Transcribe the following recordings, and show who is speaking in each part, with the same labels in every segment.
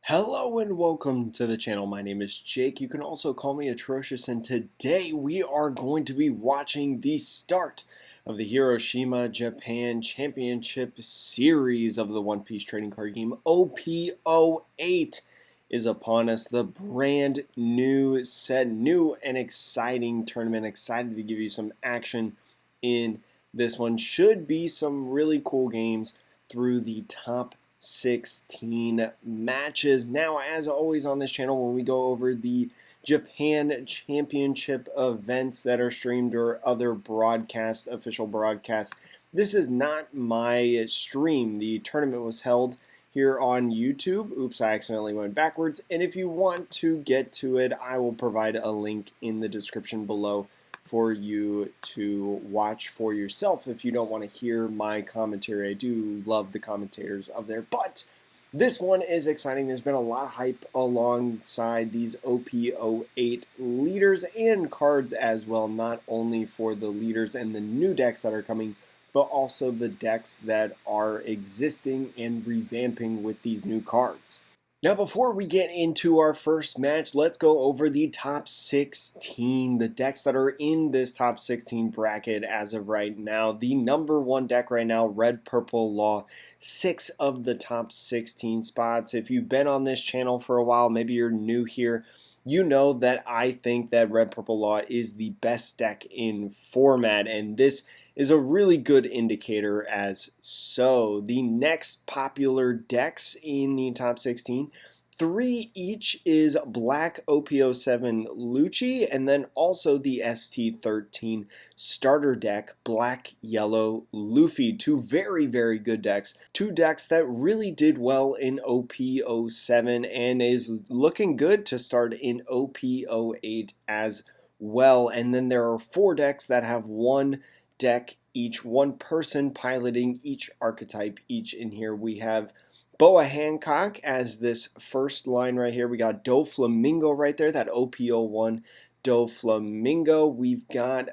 Speaker 1: Hello and welcome to the channel. My name is Jake. You can also call me Atrocious, and today we are going to be watching the start of the Hiroshima, Japan Championship Series of the One Piece trading card game. OP08 is upon us. The brand new set, new and exciting tournament. Excited to give you some action in this one. Should be some really cool games through the top 16 matches. Now, as always on this channel, when we go over the Japan Championship events that are streamed or other broadcasts, official broadcasts, this is not my stream. The tournament was held here on YouTube. Oops, I accidentally went backwards. And if you want to get to it, I will provide a link in the description below for you to watch for yourself if you don't want to hear my commentary. I do love the commentators of there, but this one is exciting. There's been a lot of hype alongside these OP08 leaders and cards as well, not only for the leaders and the new decks that are coming, but also the decks that are existing and revamping with these new cards. Now, before we get into our first match, let's go over the top 16, the decks that are in this top 16 bracket as of right now. The number one deck right now, Red Purple Law, 6 of the top 16 spots. If you've been on this channel for a while, maybe you're new here, you know that I think that Red Purple Law is the best deck in format, and this is a really good indicator as so. The next popular decks in the top 16, 3 each is Black OP07 Lucci, and then also the ST13 starter deck, Black Yellow Luffy. 2 very, very good decks. 2 decks that really did well in OP07 and is looking good to start in OP08 as well. And then there are 4 decks that have 1 deck each, 1 person piloting each archetype each. In here we have Boa Hancock as this first line right here. We got Doflamingo right there, that OP01 Doflamingo. We've got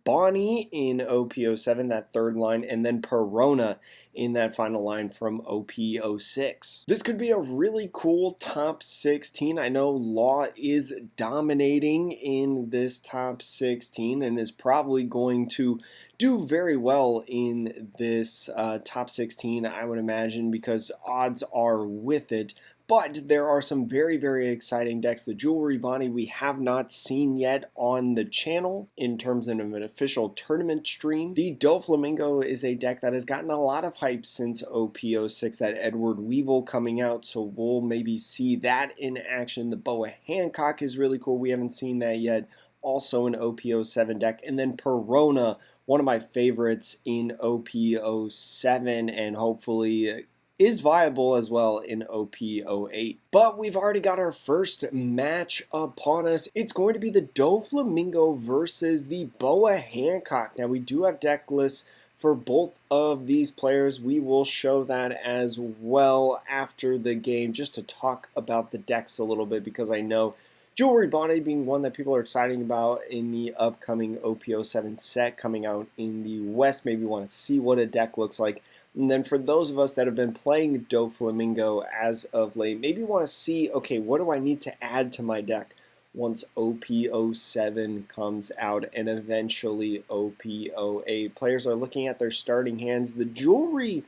Speaker 1: Bonnie in OP07, that third line, and then Perona in that final line from OP06. This could be a really cool top 16. I know Law is dominating in this top 16 and is probably going to do very well in this top 16, I would imagine, because odds are with it. But there are some very, very exciting decks. The Jewelry Bonnie we have not seen yet on the channel in terms of an official tournament stream. The Doflamingo is a deck that has gotten a lot of hype since OP06, that Edward Weevil coming out, so we'll maybe see that in action. The Boa Hancock is really cool. We haven't seen that yet. Also an OP07 deck. And then Perona, one of my favorites in OP07, and hopefully is viable as well in OP08. But we've already got our first match upon us. It's going to be the Doflamingo versus the Boa Hancock. Now, we do have deck lists for both of these players. We will show that as well after the game, just to talk about the decks a little bit, because I know Jewelry Bonnie being one that people are excited about in the upcoming OP07 set coming out in the West. Maybe want to see what a deck looks like. And then for those of us that have been playing Doflamingo as of late, maybe want to see, okay, what do I need to add to my deck once OP07 comes out and eventually OP08. Players are looking at their starting hands. The Jewelry,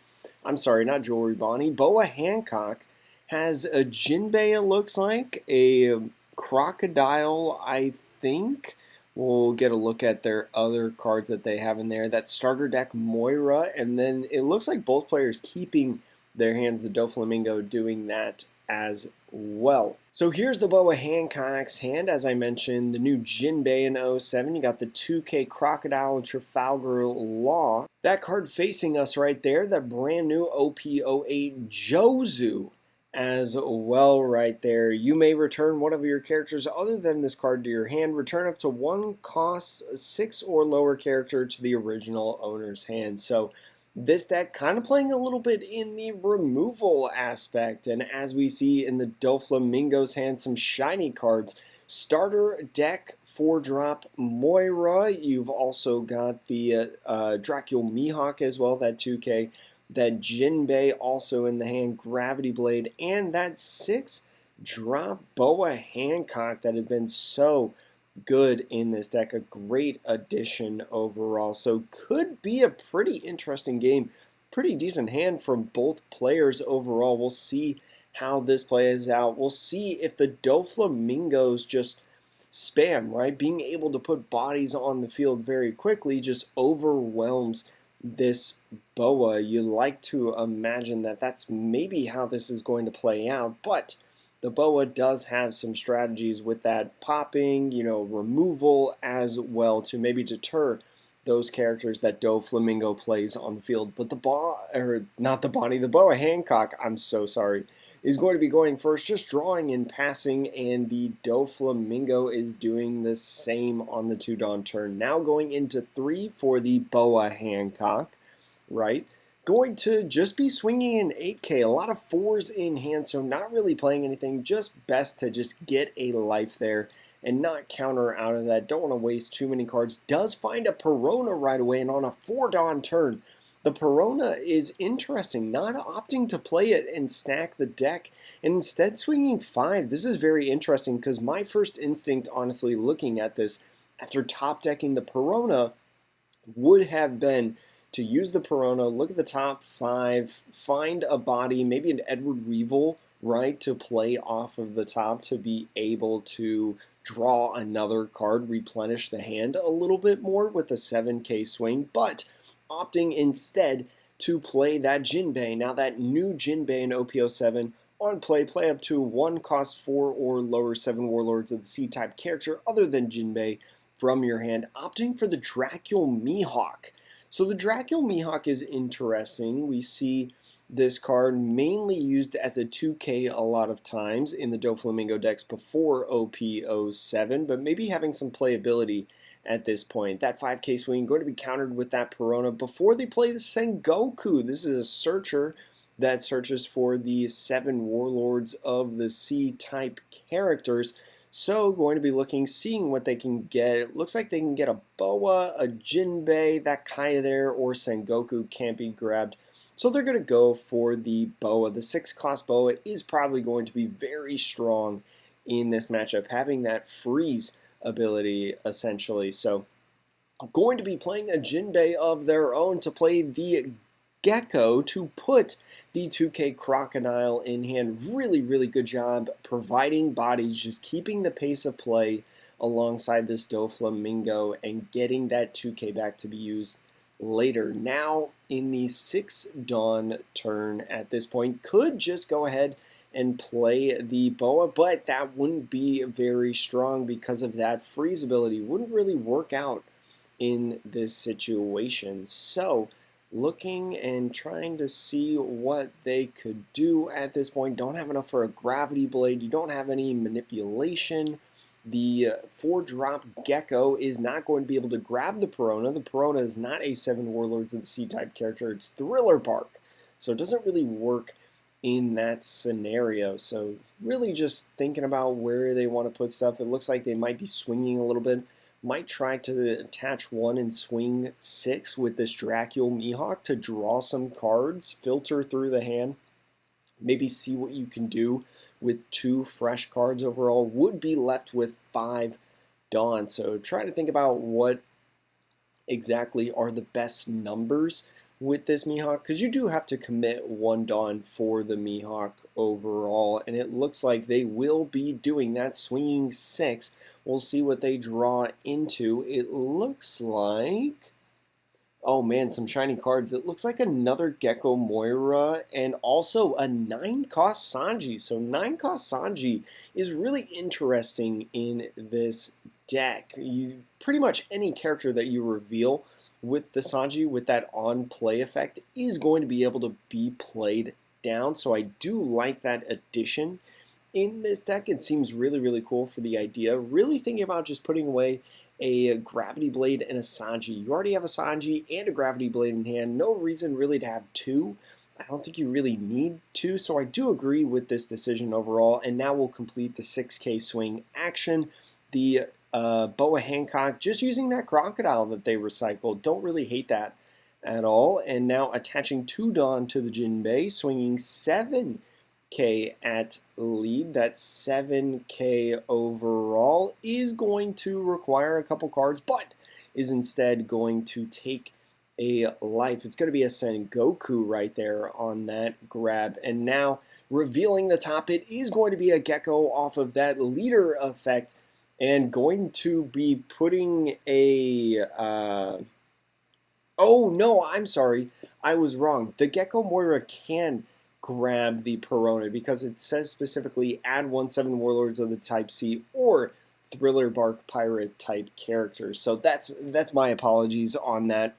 Speaker 1: I'm sorry, not Jewelry Bonnie, Boa Hancock has a Jinbei, it looks like, a Crocodile, I think. We'll get a look at their other cards that they have in there. That starter deck, Moira, and then it looks like both players keeping their hands, the Doflamingo doing that as well. So here's the Boa Hancock's hand. As I mentioned, the new Jinbei in 07. You got the 2K Crocodile and Trafalgar Law. That card facing us right there, that brand new OP08 Jozu as well right there. You may return one of your characters other than this card to your hand. Return up to 1 cost 6 or lower character to the original owner's hand. So this deck kind of playing a little bit in the removal aspect, and as we see in the Doflamingo's hand, some shiny cards. Starter deck 4-drop Moira. You've also got the Dracula Mihawk as well, that 2K. that Jinbei also in the hand, Gravity Blade, and that 6-drop Boa Hancock that has been so good in this deck. A great addition overall. So could be a pretty interesting game. Pretty decent hand from both players overall. We'll see how this plays out. We'll see if the Doflamingos just spam, right? Being able to put bodies on the field very quickly just overwhelms this Boa. You like to imagine that that's maybe how this is going to play out, but the Boa does have some strategies with that popping, removal as well to maybe deter those characters that Doflamingo plays on the field. But the Boa Hancock, I'm so sorry, is going to be going first, just drawing and passing, and the Doflamingo is doing the same on the 2-Dawn turn. Now going into 3 for the Boa Hancock, right? Going to just be swinging an 8K, a lot of 4s in hand, so not really playing anything, just best to just get a life there and not counter out of that. Don't want to waste too many cards. Does find a Perona right away, and on a 4-Dawn turn, the Perona is interesting, not opting to play it and stack the deck, and instead swinging 5. This is very interesting because my first instinct, honestly, looking at this, after top decking the Perona, would have been to use the Perona, look at the top 5, find a body, maybe an Edward Weevil, right, to play off of the top to be able to draw another card, replenish the hand a little bit more with a 7K swing, but opting instead to play that Jinbei. Now that new Jinbei in OP07 on play up to 1 cost 4 or lower 7 Warlords of the C-type character other than Jinbei from your hand, opting for the Dracul Mihawk. So the Dracul Mihawk is interesting. We see this card mainly used as a 2K a lot of times in the Doflamingo decks before OP07, but maybe having some playability at this point. That 5K swing going to be countered with that Perona before they play the Sengoku. This is a searcher that searches for the 7 Warlords of the C-type characters. So going to be looking, seeing what they can get. It looks like they can get a Boa, a Jinbei, that Kaido there, or Sengoku can't be grabbed. So they're going to go for the Boa. The 6-cost Boa is probably going to be very strong in this matchup, having that freeze ability essentially. So I'm going to be playing a Jinbei of their own to play the Gecko to put the 2K Crocodile in hand. Really, really good job providing bodies, just keeping the pace of play alongside this Doflamingo and getting that 2K back to be used later. Now in the 6-Dawn turn at this point, could just go ahead and play the Boa, but that wouldn't be very strong because of that freeze ability. Wouldn't really work out in this situation. So looking and trying to see what they could do at this point. Don't have enough for a Gravity Blade. You don't have any manipulation. The 4-drop Gecko is not going to be able to grab the Perona. The Perona is not a 7 Warlords of the C-type character. It's Thriller Bark. So it doesn't really work in that scenario. So really just thinking about where they want to put stuff. It looks like they might be swinging a little bit. Might try to attach 1 and swing 6 with this Dracul Mihawk to draw some cards, filter through the hand, maybe see what you can do with 2 fresh cards overall. Would be left with 5 Dawn. So try to think about what exactly are the best numbers with this Mihawk, because you do have to commit 1 Dawn for the Mihawk overall, and it looks like they will be doing that, swinging 6. We'll see what they draw into. It looks like, oh man, some shiny cards. It looks like another Gecko Moira and also a 9-cost Sanji. So 9-cost Sanji is really interesting in this deck. Pretty much any character that you reveal with the Sanji with that on-play effect is going to be able to be played down. So I do like that addition in this deck. It seems really, really cool for the idea. Really thinking about just putting away a Gravity Blade and a Sanji. You already have a Sanji and a Gravity Blade in hand. No reason really to have 2. I don't think you really need 2, so I do agree with this decision overall. And now we'll complete the 6K swing action. The Boa Hancock, just using that Crocodile that they recycled. Don't really hate that at all. And now attaching 2 Dawn to the Jinbei, swinging 7k at lead. That 7k overall is going to require a couple cards, but is instead going to take a life. It's going to be a Sengoku right there on that grab. And now revealing the top, it is going to be a Gecko off of that leader effect, and going to be putting a oh no, I'm sorry, I was wrong. The Gecko Moira can grab the Perona because it says specifically add 1/7 Warlords of the Type C or Thriller Bark Pirate type characters. So that's my apologies on that.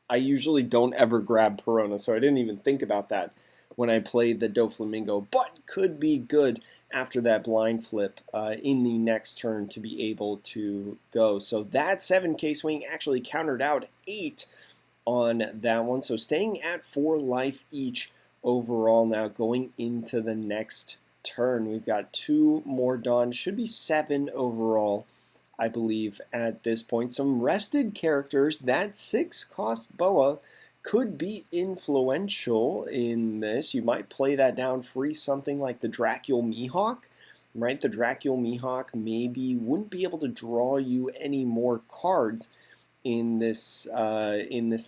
Speaker 1: I usually don't ever grab Perona, so I didn't even think about that when I played the Doflamingo, but could be good after that blind flip in the next turn to be able to go. So that 7k swing actually countered out 8 on that one. So staying at 4 life each overall now going into the next turn. We've got 2 more Dawn, should be 7 overall, I believe, at this point. Some rested characters. That 6-cost Boa could be influential in this. You might play that down, free something like the Dracul Mihawk, right? The Dracul Mihawk maybe wouldn't be able to draw you any more cards in this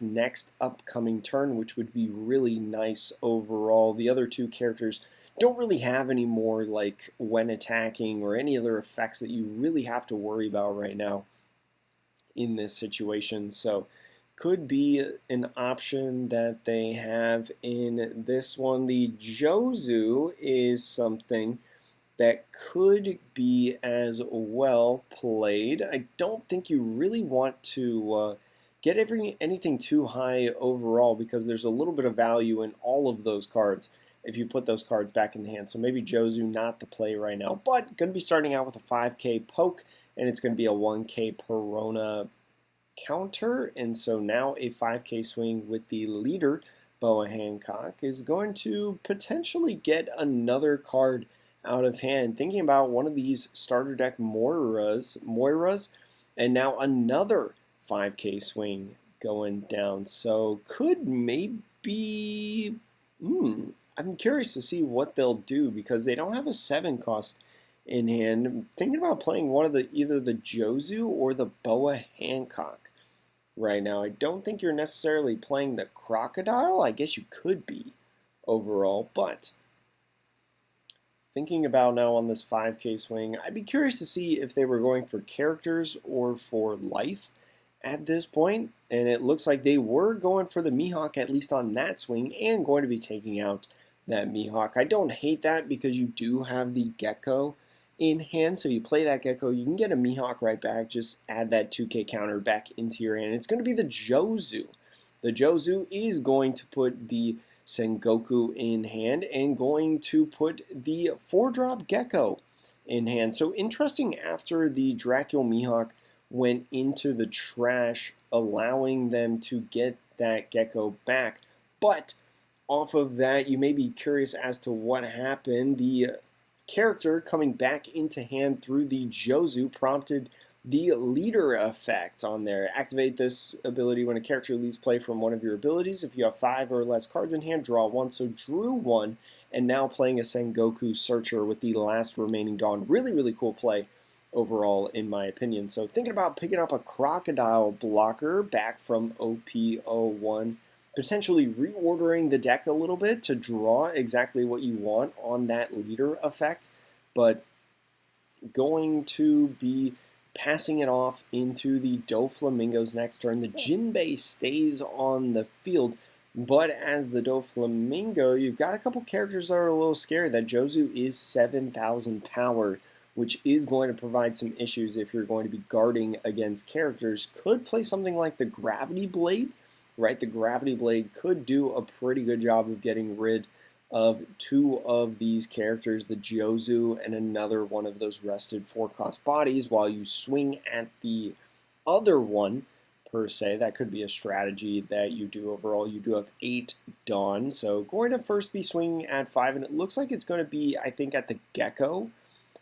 Speaker 1: next upcoming turn, which would be really nice overall. The other 2 characters don't really have any more like when attacking or any other effects that you really have to worry about right now in this situation. So could be an option that they have in this one. The Jozu is something that could be as well played. I don't think you really want to get anything too high overall because there's a little bit of value in all of those cards if you put those cards back in the hand. So maybe Jozu not the play right now, but going to be starting out with a 5k poke, and it's going to be a 1k Perona counter. And so now a 5k swing with the leader, Boa Hancock, is going to potentially get another card out of hand. Thinking about one of these starter deck Moiras, and now another 5k swing going down. So could maybe... I'm curious to see what they'll do because they don't have a 7 cost in hand. I'm thinking about playing one of either the Jozu or the Boa Hancock right now. I don't think you're necessarily playing the Crocodile. I guess you could be overall, but thinking about now on this 5k swing, I'd be curious to see if they were going for characters or for life at this point, and it looks like they were going for the Mihawk at least on that swing and going to be taking out that Mihawk. I don't hate that because you do have the Gecko in hand, so you play that Gecko, you can get a Mihawk right back, just add that 2k counter back into your hand. It's going to be the Jozu. The Jozu is going to put the Sengoku in hand and going to put the 4-drop Gecko in hand. So interesting, after the Dracul Mihawk went into the trash, allowing them to get that Gecko back. But off of that, you may be curious as to what happened. The character coming back into hand through the Jozu prompted the leader effect on there. Activate this ability when a character leaves play from one of your abilities. If you have 5 or less cards in hand, draw 1. So drew 1, and now playing a Sengoku Searcher with the last remaining Dawn. Really, really cool play overall, in my opinion. So thinking about picking up a Crocodile blocker back from OP01, potentially reordering the deck a little bit to draw exactly what you want on that leader effect, but going to be passing it off into the Doflamingos next turn. The Jinbei stays on the field, but as the Doflamingo, you've got a couple characters that are a little scary. That Jozu is 7,000 power, which is going to provide some issues if you're going to be guarding against characters. Could play something like the Gravity Blade, right? The Gravity Blade could do a pretty good job of getting rid of 2 of these characters, the Jozu and another one of those rested 4-cost bodies, while you swing at the other one, per se. That could be a strategy that you do overall. You do have 8 Dawn, so going to first be swinging at 5, and it looks like it's going to be, I think, at the Gecko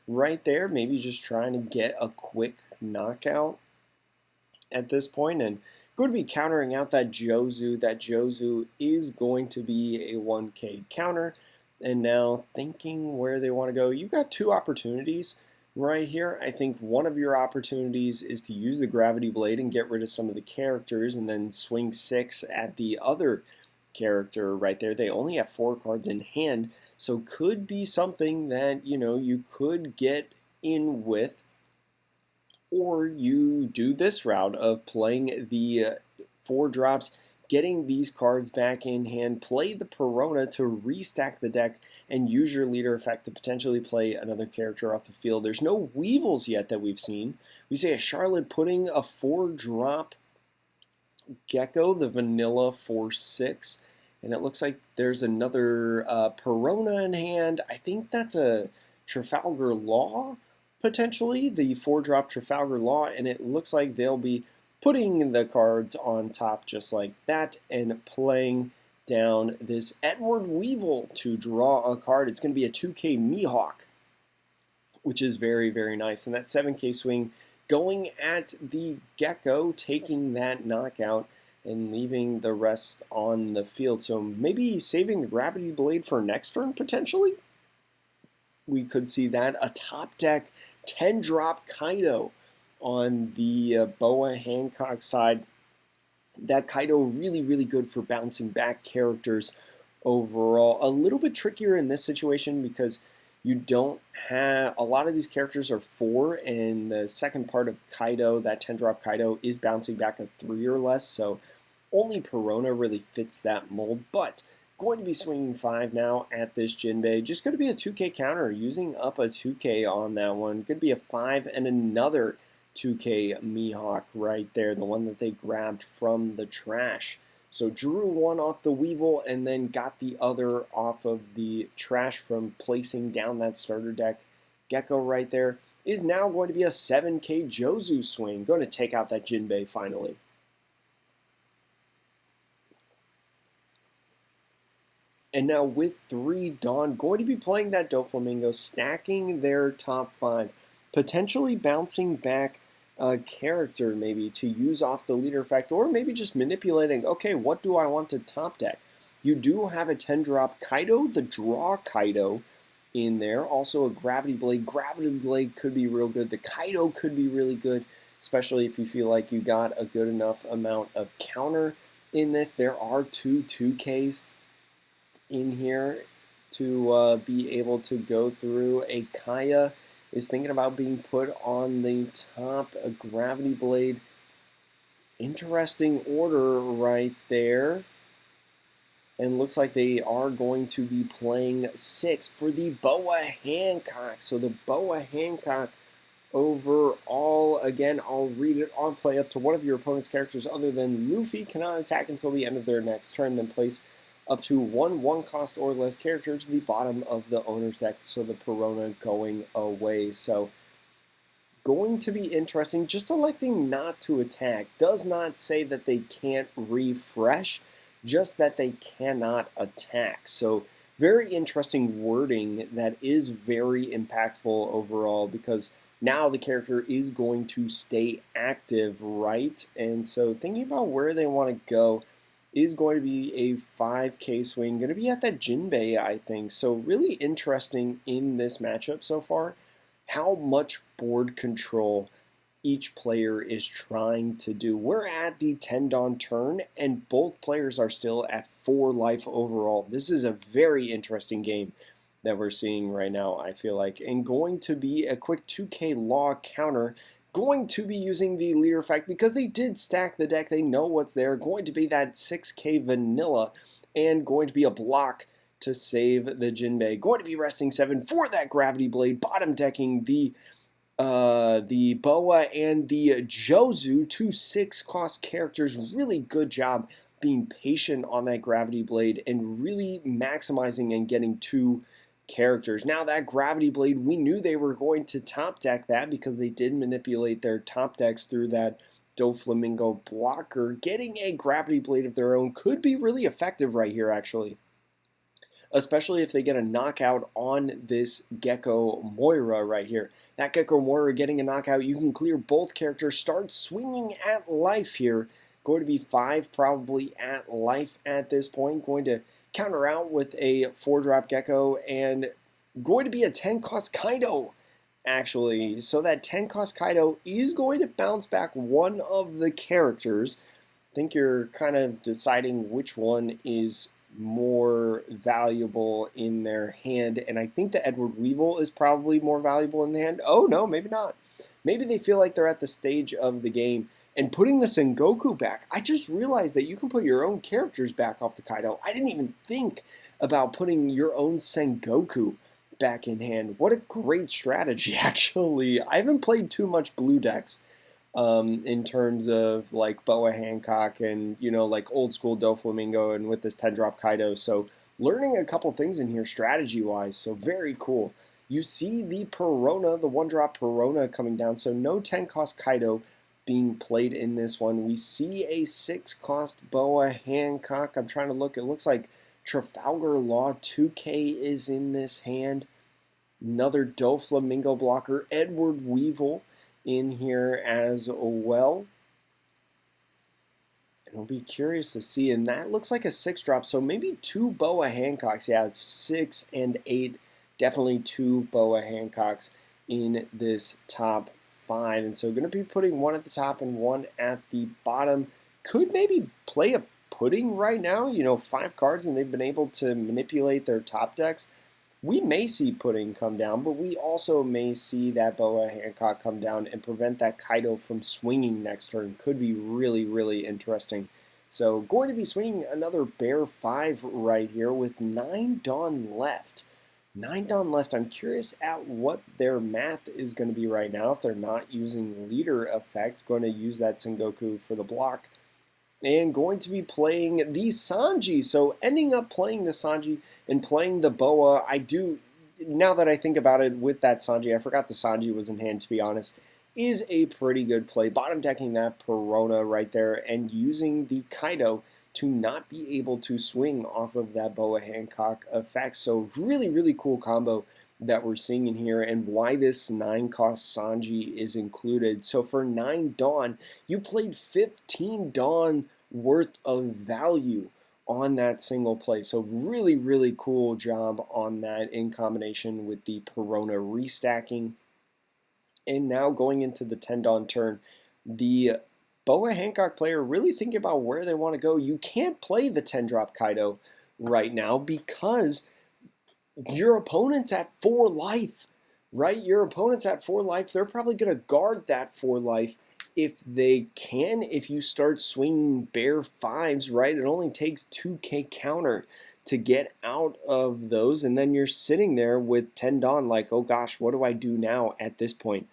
Speaker 1: right there, maybe just trying to get a quick knockout at this point, and going to be countering out that Jozu. That Jozu is going to be a 1K counter. And now thinking where they want to go, you've got two opportunities right here. I think one of your opportunities is to use the Gravity Blade and get rid of some of the characters and then swing 6 at the other character right there. They only have 4 cards in hand, so could be something that, you know, you could get in with, or you do this route of playing the 4 drops, getting these cards back in hand, play the Perona to restack the deck, and use your leader effect to potentially play another character off the field. There's no Weevils yet that we've seen. We see a Charlotte putting a 4-drop Gecko, the vanilla 4/6, and it looks like there's another Perona in hand. I think that's a Trafalgar Law, potentially, the 4-drop Trafalgar Law, and it looks like they'll be putting the cards on top just like that and playing down this Edward Weevil to draw a card. It's going to be a 2K Mihawk, which is very, very nice. And that 7K swing going at the Gecko, taking that knockout and leaving the rest on the field. So maybe saving the Gravity Blade for next turn, potentially? We could see that. A top deck 10-drop Kaido on the Boa Hancock side. That Kaido really, really good for bouncing back characters overall. A little bit trickier in this situation because you don't have, a lot of these characters are 4, and the second part of Kaido, that 10-drop Kaido, is bouncing back a 3 or less, so only Perona really fits that mold. But going to be swinging 5 now at this Jinbei. Just going to be a 2K counter, using up a 2K on that one. Going to be a 5 and another 2K Mihawk right there, the one that they grabbed from the trash. So drew one off the Weevil and then got the other off of the trash from placing down that starter deck. Gecko right there is now going to be a 7K Jozu swing. Going to take out that Jinbei finally. And now with 3 Dawn, going to be playing that Doflamingo, stacking their top 5. Potentially bouncing back a character maybe to use off the leader effect, or maybe just manipulating, okay, what do I want to top deck? You do have a 10-drop Kaido, the draw Kaido in there. Also a Gravity Blade. Gravity Blade could be real good. The Kaido could be really good, especially if you feel like you got a good enough amount of counter in this. There are 2 2Ks in here to be able to go through. A Kaya is thinking about being put on the top. A Gravity Blade. Interesting order right there. And looks like they are going to be playing 6 for the Boa Hancock. So the Boa Hancock overall, again, I'll read it on play. Up to one of your opponent's characters other than Luffy cannot attack until the end of their next turn. Then place up to 1 cost or less character to the bottom of the owner's deck, so the Perona going away. So going to be interesting. Just electing not to attack does not say that they can't refresh, just that they cannot attack. So very interesting wording that is very impactful overall, because now the character is going to stay active, right? And so thinking about where they want to go is going to be a 5K swing, going to be at that Jinbei, I think. So really interesting in this matchup so far, how much board control each player is trying to do. We're at the 10 Dawn turn, and both players are still at 4 life overall. This is a very interesting game that we're seeing right now, I feel like. And going to be a quick 2K Law counter, going to be using the leader effect because they did stack the deck. They know what's there. Going to be that 6K Vanilla, and going to be a block to save the Jinbei. Going to be resting 7 for that Gravity Blade, bottom decking the Boa and the Jozu, 2 6-cost characters. Really good job being patient on that Gravity Blade and really maximizing and getting 2 characters. Now that Gravity Blade, we knew they were going to top deck that because they did manipulate their top decks through that Doflamingo blocker. Getting a Gravity Blade of their own could be really effective right here, actually. Especially if they get a knockout on this Gecko Moira right here. That Gecko Moira getting a knockout, you can clear both characters, start swinging at life here. Going to be 5 probably at life at this point. Going to counter out with a 4-drop Gecko, and going to be a 10 cost Kaido, actually. So that 10 cost Kaido is going to bounce back one of the characters. I think you're kind of deciding which one is more valuable in their hand, and I think the Edward Weevil is probably more valuable in the hand. Oh no, maybe not. Maybe they feel like they're at the stage of the game and putting the Sengoku back. I just realized that you can put your own characters back off the Kaido. I didn't even think about putting your own Sengoku back in hand. What a great strategy, actually. I haven't played too much blue decks in terms of like Boa Hancock and, you know, like old school Doflamingo and with this 10-drop Kaido. So learning a couple things in here strategy-wise, so very cool. You see the Perona, the 1-drop Perona coming down, so no 10-cost Kaido being played in this one. We see a 6-cost Boa Hancock. I'm trying to look. It looks like Trafalgar Law 2K is in this hand. Another Doflamingo blocker. Edward Weevil in here as well. And I'll be curious to see. And that looks like a 6-drop. So maybe 2 Boa Hancocks. Yeah, it's 6 and 8. Definitely 2 Boa Hancocks in this top 5. And so going to be putting one at the top and one at the bottom. Could maybe play a pudding right now. You know, 5 cards and they've been able to manipulate their top decks. We may see Pudding come down, but we also may see that Boa Hancock come down and prevent that Kaido from swinging next turn. Could be really, really interesting. So going to be swinging another Bear 5 right here with 9 Dawn left. 9 Dawn left. I'm curious at what their math is going to be right now if they're not using leader effect. Going to use that Sengoku for the block. And going to be playing the Sanji. So ending up playing the Sanji and playing the Boa, I do, now that I think about it with that Sanji, I forgot the Sanji was in hand, to be honest, is a pretty good play. Bottom decking that Perona right there and using the Kaido to not be able to swing off of that Boa Hancock effect. So really, really cool combo that we're seeing in here and why this 9-cost Sanji is included. So for 9 Dawn, you played 15 Dawn worth of value on that single play. So really, really cool job on that in combination with the Perona restacking. And now going into the 10 Dawn turn, the Boa Hancock player really thinking about where they want to go. You can't play the 10-drop Kaido right now because your opponent's at 4 life, right? Your opponent's at 4 life. They're probably going to guard that 4 life if they can. If you start swinging Bear 5s, right? It only takes 2k counter to get out of those. And then you're sitting there with 10 Dawn like, oh gosh, what do I do now at this point?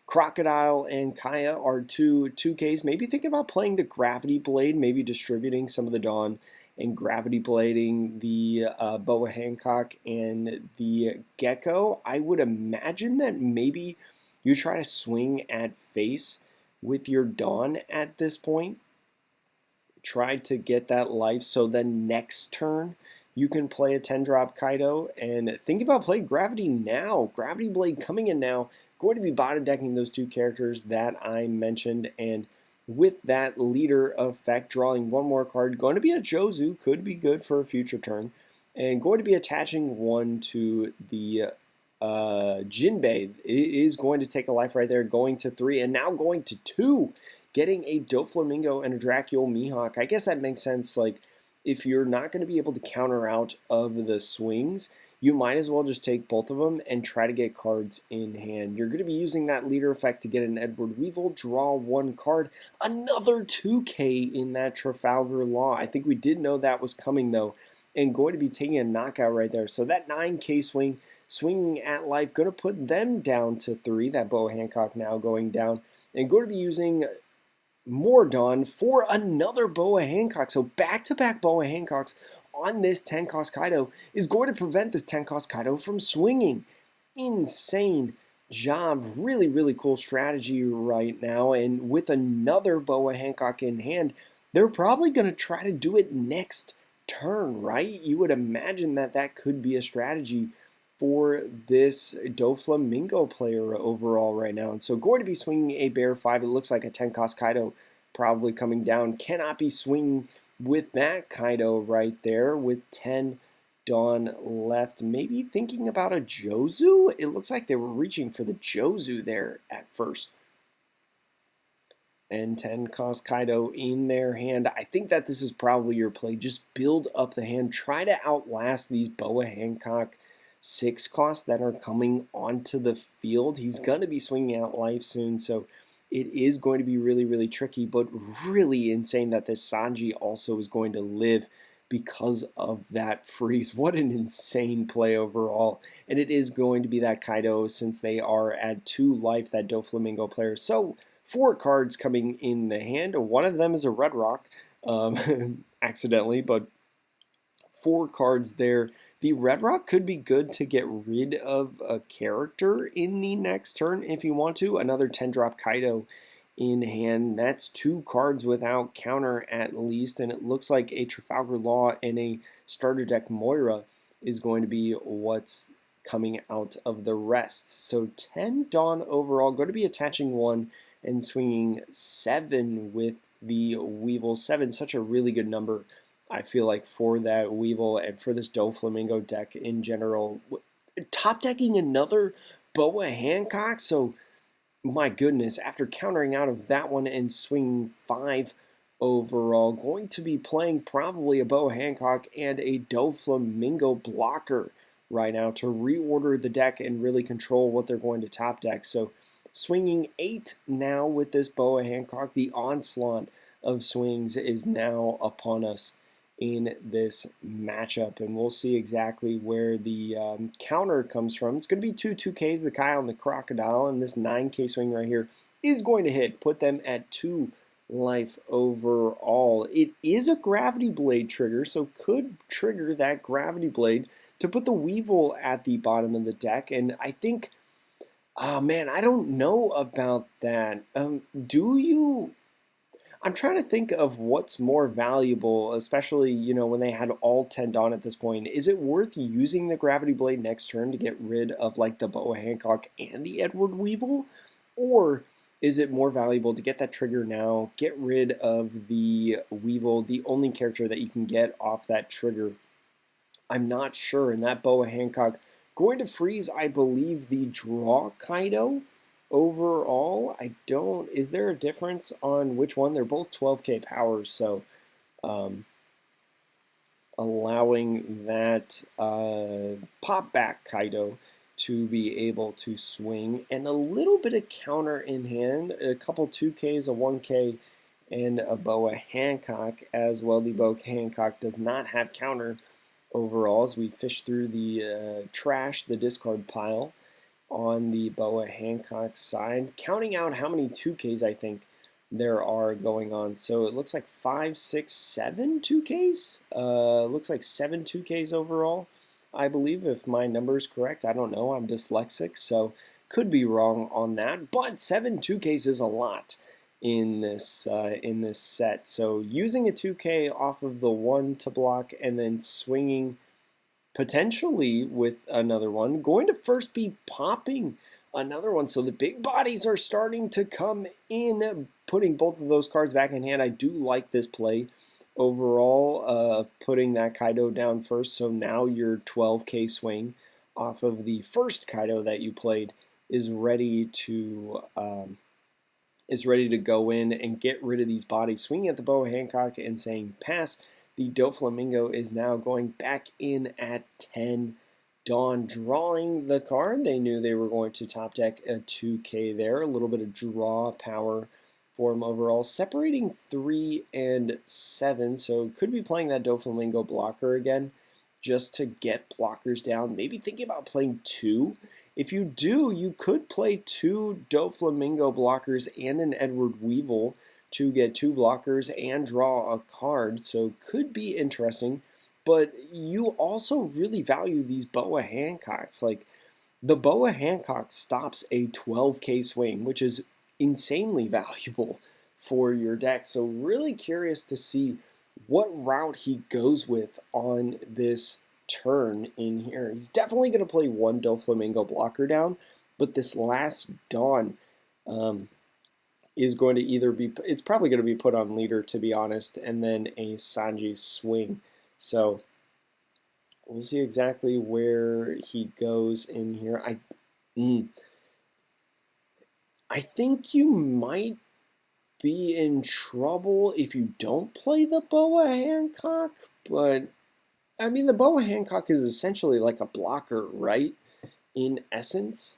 Speaker 1: Crocodile and Kaya are 2Ks. Maybe think about playing the Gravity Blade, maybe distributing some of the Dawn and gravity blading the Boa Hancock and the Gecko. I would imagine that maybe you try to swing at face with your Dawn at this point. Try to get that life so then next turn you can play a 10-drop Kaido and think about playing Gravity now. Gravity Blade coming in now. Going to be bottom decking those 2 characters that I mentioned, and with that leader effect, drawing 1 more card. Going to be a Jozu, could be good for a future turn. And going to be attaching 1 to the Jinbei. It is going to take a life right there, going to 3, and now going to 2. Getting a Doflamingo and a Dracule Mihawk. I guess that makes sense. Like, if you're not going to be able to counter out of the swings, you might as well just take both of them and try to get cards in hand. You're going to be using that leader effect to get an Edward Weevil, draw 1 card, another 2k in that Trafalgar Law. I think we did know that was coming though, and going to be taking a knockout right there. So that 9k swing, swinging at life, going to put them down to 3. That Boa Hancock now going down, and going to be using more Dawn for another Boa Hancock. So back-to-back Boa Hancocks on this 10-cost Kaido is going to prevent this 10-cost Kaido from swinging. Insane job. Really, really cool strategy right now. And with another Boa Hancock in hand, they're probably going to try to do it next turn, right? You would imagine that that could be a strategy for this Doflamingo player overall right now. And so going to be swinging a Bear 5. It looks like a 10-cost Kaido probably coming down. Cannot be swinging with that Kaido right there with 10 Dawn left. Maybe thinking about a Jozu? It looks like they were reaching for the Jozu there at first. And 10 cost Kaido in their hand. I think that this is probably your play. Just build up the hand. Try to outlast these Boa Hancock 6 costs that are coming onto the field. He's going to be swinging out life soon, so it is going to be really, really tricky, but really insane that this Sanji also is going to live because of that freeze. What an insane play overall. And it is going to be that Kaido since they are at 2 life, that Doflamingo player. So 4 cards coming in the hand. One of them is a Red Rock, accidentally, but 4 cards there. The Red Rock could be good to get rid of a character in the next turn if you want to. Another 10-drop Kaido in hand. That's 2 cards without counter at least, and it looks like a Trafalgar Law and a starter deck Moira is going to be what's coming out of the rest. So 10 Dawn overall, going to be attaching 1 and swinging 7 with the Weevil. 7, such a really good number, I feel like, for that Weevil and for this Doflamingo deck in general. Top decking another Boa Hancock, so my goodness, after countering out of that one and swinging 5 overall, going to be playing probably a Boa Hancock and a Doflamingo blocker right now to reorder the deck and really control what they're going to top deck. So swinging 8 now with this Boa Hancock. The onslaught of swings is now upon us in this matchup, and we'll see exactly where the counter comes from. It's going to be 2 2Ks, the Kyle and the Crocodile, and this 9K swing right here is going to hit, put them at 2 life overall. It is a Gravity Blade trigger, so could trigger that Gravity Blade to put the Weevil at the bottom of the deck, and I think, oh man, I don't know about that. Do you? I'm trying to think of what's more valuable, especially, you know, when they had all 10 Dawn at this point. Is it worth using the Gravity Blade next turn to get rid of, like, the Boa Hancock and the Edward Weevil? Or is it more valuable to get that trigger now, get rid of the Weevil, the only character that you can get off that trigger? I'm not sure. And that Boa Hancock going to freeze, I believe, the draw Kaido. Overall, I don't. Is there a difference on which one? They're both 12K powers, so allowing that pop back Kaido to be able to swing, and a little bit of counter in hand, a couple 2Ks, a 1K, and a Boa Hancock as well. The Boa Hancock does not have counter overall as we fish through the trash, the discard pile on the Boa Hancock side, counting out how many 2Ks I think there are going on. So it looks like 5, 6, 7 2Ks. Looks like 7 2Ks overall, I believe, if my number is correct. I don't know. I'm dyslexic, so could be wrong on that. But 7 2Ks is a lot in this set. So using a 2K off of the 1 to block and then swinging potentially with another one, going to first be popping another one. So the big bodies are starting to come in, putting both of those cards back in hand. I do like this play overall, putting that Kaido down first. So now your 12K swing off of the first Kaido that you played is ready to go in and get rid of these bodies. Swinging at the Boa Hancock and saying pass. The Doflamingo is now going back in at 10 Dawn, drawing the card. They knew they were going to top deck a 2K there. A little bit of draw power for him overall. Separating 3 and 7, so could be playing that Doflamingo blocker again just to get blockers down. Maybe thinking about playing 2. If you do, you could play 2 Doflamingo blockers and an Edward Weevil to get 2 blockers and draw a card, so could be interesting. But you also really value these Boa Hancocks. Like, the Boa Hancock stops a 12K swing, which is insanely valuable for your deck. So really curious to see what route he goes with on this turn in here. He's definitely going to play 1 Doflamingo blocker down, but this last Dawn, is going to either be, it's probably going to be put on leader, to be honest, and then a Sanji swing. So we'll see exactly where he goes in here. I think you might be in trouble if you don't play the Boa Hancock, but I mean, the Boa Hancock is essentially like a blocker, right? In essence.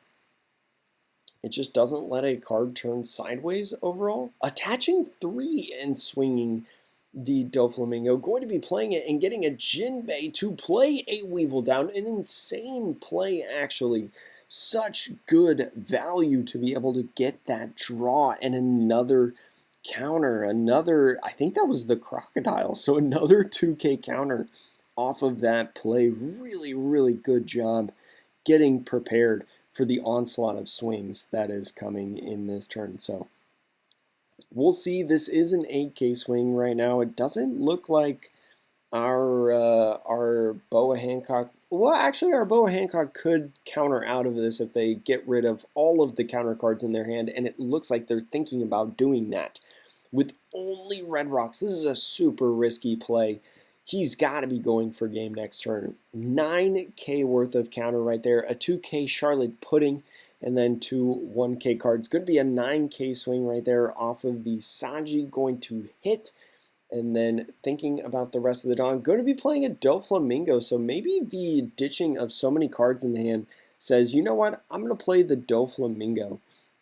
Speaker 1: It just doesn't let a card turn sideways overall. Attaching 3 and swinging the Doflamingo, going to be playing it and getting a Jinbei to play a Weevil down. An insane play, actually. Such good value to be able to get that draw and another counter. I think that was the Crocodile, so another 2K counter off of that play. Really, really good job getting prepared for the onslaught of swings that is coming in this turn. So we'll see. This is an 8K swing right now. It doesn't look like our Boa Hancock. Well, actually, our Boa Hancock could counter out of this if they get rid of all of the counter cards in their hand, and it looks like they're thinking about doing that. With only red rocks, this is a super risky play. He's got to be going for game next turn. 9K worth of counter right there. A 2K Charlotte Pudding, and then 2 1K cards. Going to be a 9K swing right there off of the Sanji, going to hit. And then thinking about the rest of the Dawn, going to be playing a Doflamingo. So maybe the ditching of so many cards in the hand says, you know what, I'm going to play the Doflamingo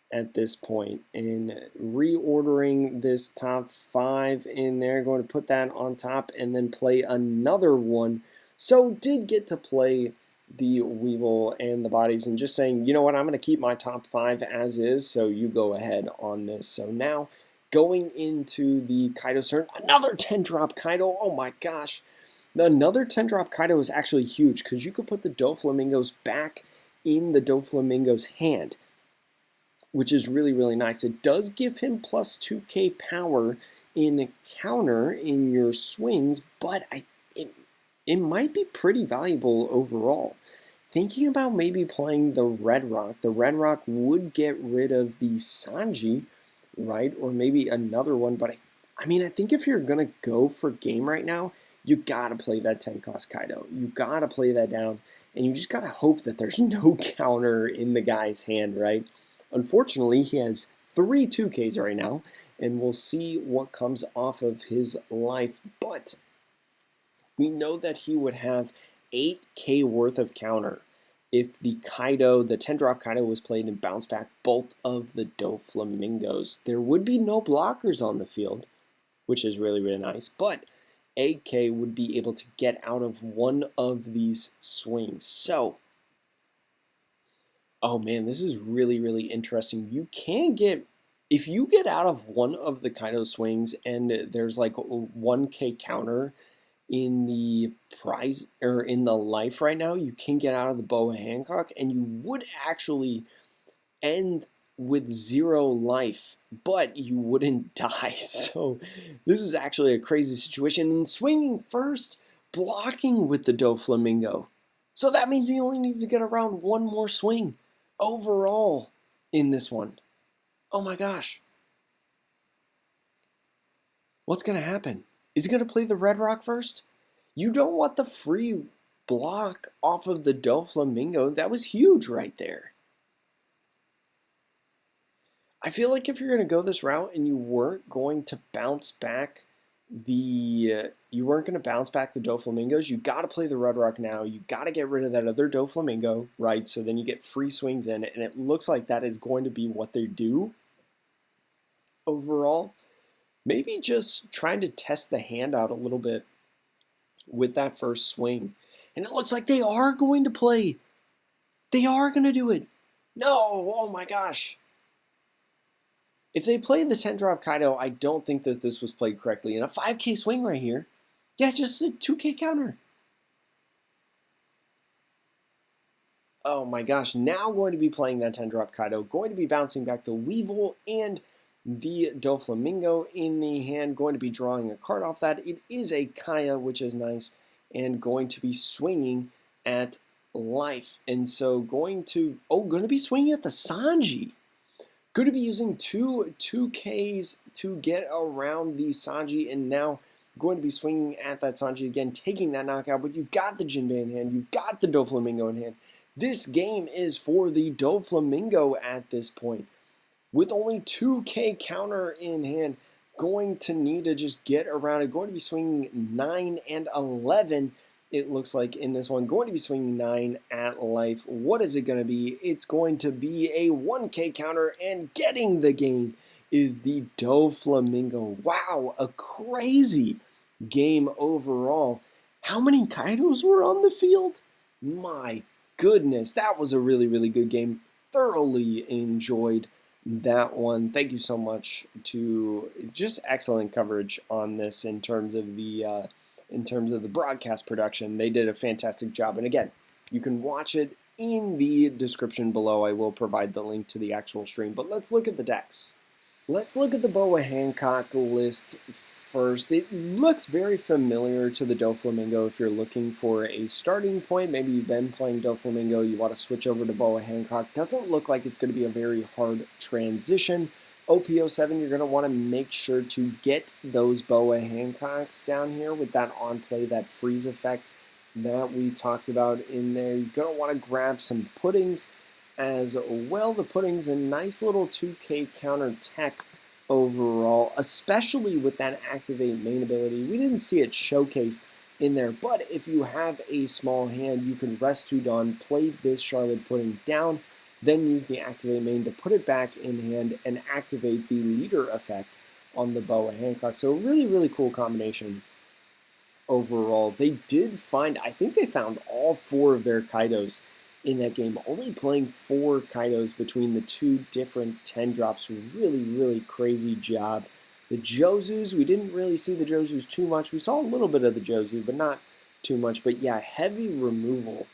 Speaker 1: at this point, and reordering this top 5 in there, going to put that on top and then play another one. So did get to play the Weevil and the bodies, and just saying, you know what, I'm going to keep my top 5 as is, so you go ahead on this. So now going into the Kaido turn, another 10-drop Kaido. Oh my gosh, another 10-drop Kaido is actually huge because you could put the Doflamingos back in the Doflamingo's hand, which is really, really nice. It does give him plus 2K power in counter in your swings, but it might be pretty valuable overall. Thinking about maybe playing the Red Rock would get rid of the Sanji, right? Or maybe another one, but I mean, I think if you're going to go for game right now, you got to play that 10-cost Kaido. You got to play that down, and you just got to hope that there's no counter in the guy's hand, right? Unfortunately, he has 3 2Ks right now, and we'll see what comes off of his life. But we know that he would have 8K worth of counter if the Kaido, the 10-drop Kaido was played and bounced back both of the Doflamingos. There would be no blockers on the field, which is really, really nice. But 8K would be able to get out of one of these swings. So oh man, this is really, really interesting. You can get, if you get out of one of the Kaido swings and there's like a 1K counter in the prize or in the life right now, you can get out of the Boa Hancock and you would actually end with 0 life, but you wouldn't die. So this is actually a crazy situation. And swinging first, blocking with the Doflamingo. So that means he only needs to get around 1 more swing overall in this one. Oh my gosh. What's going to happen? Is he going to play the Red Rock first? You don't want the free block off of the Doflamingo. That was huge right there. I feel like if you're going to go this route and you weren't going to bounce back the Doflamingos, you got to play the Red Rock now. You got to get rid of that other Doflamingo, right? So then you get free swings in, and it looks like that is going to be what they do overall. Maybe just trying to test the hand out a little bit with that first swing. And it looks like they are going to play. They are going to do it. No, oh my gosh. If they played the 10-drop Kaido, I don't think that this was played correctly. And a 5K swing right here. Yeah, just a 2K counter. Oh my gosh, now going to be playing that 10-drop Kaido. Going to be bouncing back the Weevil and the Doflamingo in the hand. Going to be drawing a card off that. It is a Kaya, which is nice. And going to be swinging at life. And so going to be swinging at the Sanji. Going to be using two 2Ks to get around the Sanji, and now going to be swinging at that Sanji again, taking that knockout. But you've got the Jinbei in hand, you've got the Doflamingo in hand. This game is for the Doflamingo at this point. With only 2K counter in hand, going to need to just get around it. Going to be swinging 9 and 11. It looks like in this one, going to be swinging 9 at life. What is it going to be? It's going to be a 1K counter, and getting the game is the Doflamingo. Wow, a crazy game overall. How many Kaidos were on the field? My goodness, that was a really, really good game. Thoroughly enjoyed that one. Thank you so much to just excellent coverage on this in terms of the broadcast production. They did a fantastic job. And again, you can watch it in the description below. I will provide the link to the actual stream. But let's look at the decks. Let's look at the Boa Hancock list first. It looks very familiar to the Doflamingo. If you're looking for a starting point, maybe you've been playing Doflamingo, you want to switch over to Boa Hancock. Doesn't look like it's going to be a very hard transition. OP07, you're going to want to make sure to get those Boa Hancocks down here with that on play, that freeze effect that we talked about in there. You're going to want to grab some puddings as well. The pudding's a nice little 2K counter tech overall, especially with that activate main ability. We didn't see it showcased in there, but if you have a small hand, you can rest 2 Dawn, play this Charlotte Pudding down, then use the activate main to put it back in hand and activate the leader effect on the Boa Hancock. So a really, really cool combination overall. They did find, I think they found all 4 of their Kaidos in that game, only playing 4 Kaidos between the 2 different 10 drops. Really, really crazy job. The Jozus, we didn't really see the Jozus too much. We saw a little bit of the Jozu, but not too much. But yeah, heavy removal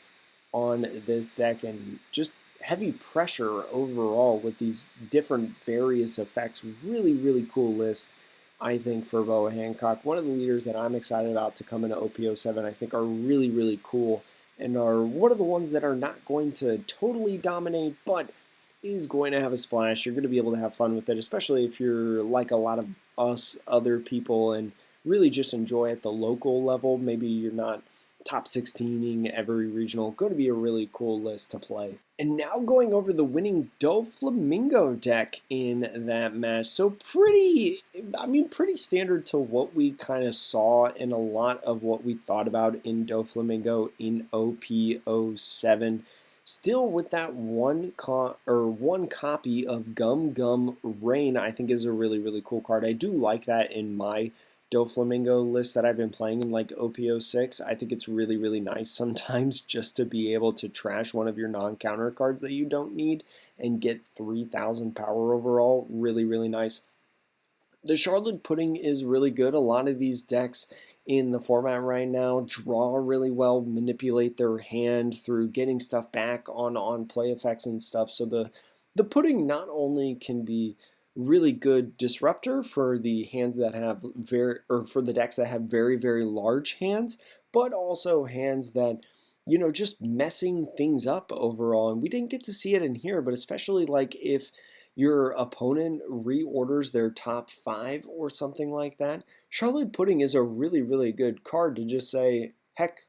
Speaker 1: on this deck and just heavy pressure overall with these different various effects. Really, really cool list, I think, for Boa Hancock. One of the leaders that I'm excited about to come into OP07, I think, are really, really cool and are one of the ones that are not going to totally dominate, but is going to have a splash. You're going to be able to have fun with it, especially if you're like a lot of us other people and really just enjoy at the local level. Maybe you're not top 16ing every regional. Going to be a really cool list to play. And now going over the winning Doflamingo deck in that match. So pretty standard to what we kind of saw and a lot of what we thought about in Doflamingo in OP07. Still with that one copy of Gum Gum Rain, I think is a really, really cool card. I do like that in my Doflamingo list that I've been playing in like OP06. I think it's really, really nice sometimes just to be able to trash one of your non-counter cards that you don't need and get 3,000 power overall. Really, really nice. The Charlotte Pudding is really good. A lot of these decks in the format right now draw really well, manipulate their hand through getting stuff back on play effects and stuff. So the Pudding not only can be really good disruptor for the hands that have for the decks that have very, very large hands, but also hands that, you know, just messing things up overall. And we didn't get to see it in here, but especially like if your opponent reorders their top 5 or something like that, Charlotte Pudding is a really, really good card to just say, heck,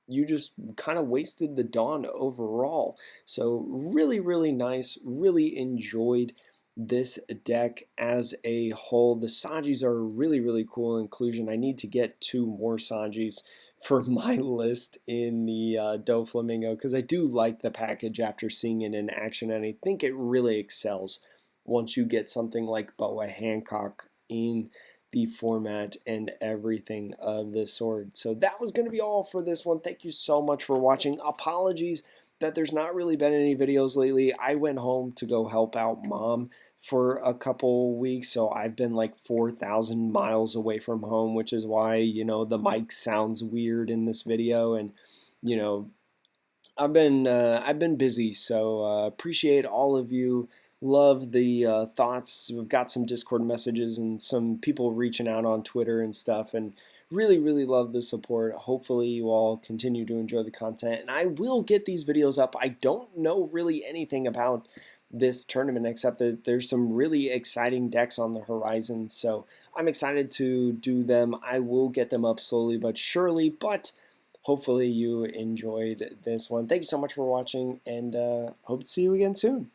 Speaker 1: you just kind of wasted the Dawn overall. So really, really nice, really enjoyed this deck as a whole. The Sanjis are a really, really cool inclusion. I need to get 2 more Sanjis for my list in the Doflamingo because I do like the package after seeing it in action, and I think it really excels once you get something like Boa Hancock in the format and everything of the sort. So that was going to be all for this one. Thank you so much for watching. Apologies that there's not really been any videos lately. I went home to go help out Mom for a couple weeks, so I've been like 4,000 miles away from home, which is why, you know, the mic sounds weird in this video. And, you know, I've been busy, so appreciate all of you. Love the thoughts. We've got some Discord messages and some people reaching out on Twitter and stuff, and really, really love the support. Hopefully you all continue to enjoy the content, and I will get these videos up. I don't know really anything about this tournament, except that there's some really exciting decks on the horizon. So I'm excited to do them. I will get them up slowly but surely, but hopefully you enjoyed this one. Thank you so much for watching, and hope to see you again soon.